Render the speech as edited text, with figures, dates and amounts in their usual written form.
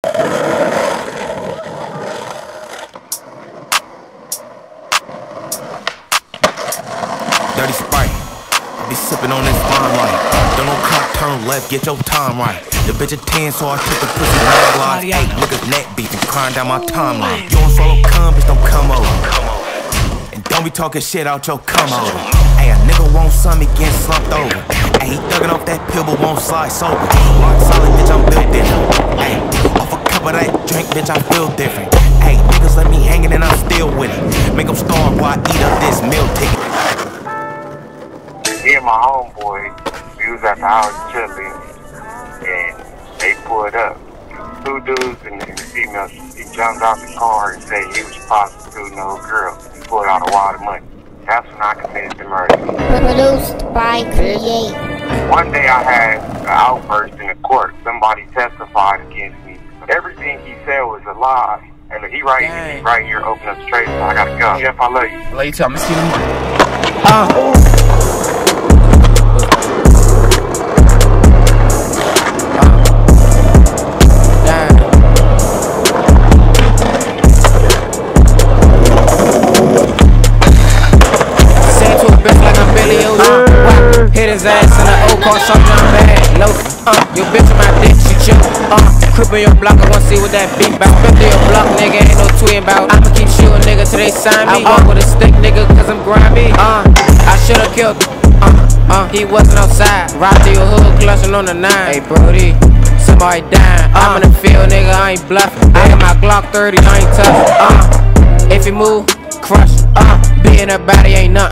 Dirty Sprite, be sipping on this fine light. Don't no clock, turn left, get your time right. The bitch a 10, so I took the pussy rag live. 8 niggas neck beefing, crying down my timeline. You don't follow cum, bitch, don't come over. And don't be talking shit out your come over. Ay, a nigga want some, he getting slumped over. Ay, he thuggin' off that pill, but won't slide sober. Rock solid, bitch, I'm built different. Ay, off a cup of that drink, bitch, I feel different. Ay, niggas let me hangin' and I'm still with it. Make them starve while I eat up this meal ticket. Me and my homeboy, we was at the house chilling, and they pulled up. 2 dudes and the female. He jumped out the car and said he was prostituting old girl. He pulled out a wad of money. That's when I committed the murder. Produced by Create. One day I had an outburst in the court. Somebody testified against me. Everything he said was a lie. And he right here, open up straight, so I gotta go. Jeff, I love you. I love you too. I'm gonna see you tomorrow. Hit his ass in the old car, something I'm bad. No, your bitch on my dick, she chill. Crip on your block, I wanna see what that beat bout. 50 a block, nigga, ain't no twin bout. I'ma keep shooting nigga till they sign me. I walk with a stick, nigga, cause I'm grimy. I should've killed him. He wasn't outside. Ride through your hood, clutching on the 9. Hey, Brody, somebody dying. I'm in the field, nigga, I ain't bluffing. I got my Glock 30, I ain't tough. If you move, crush. Being a body ain't nothing.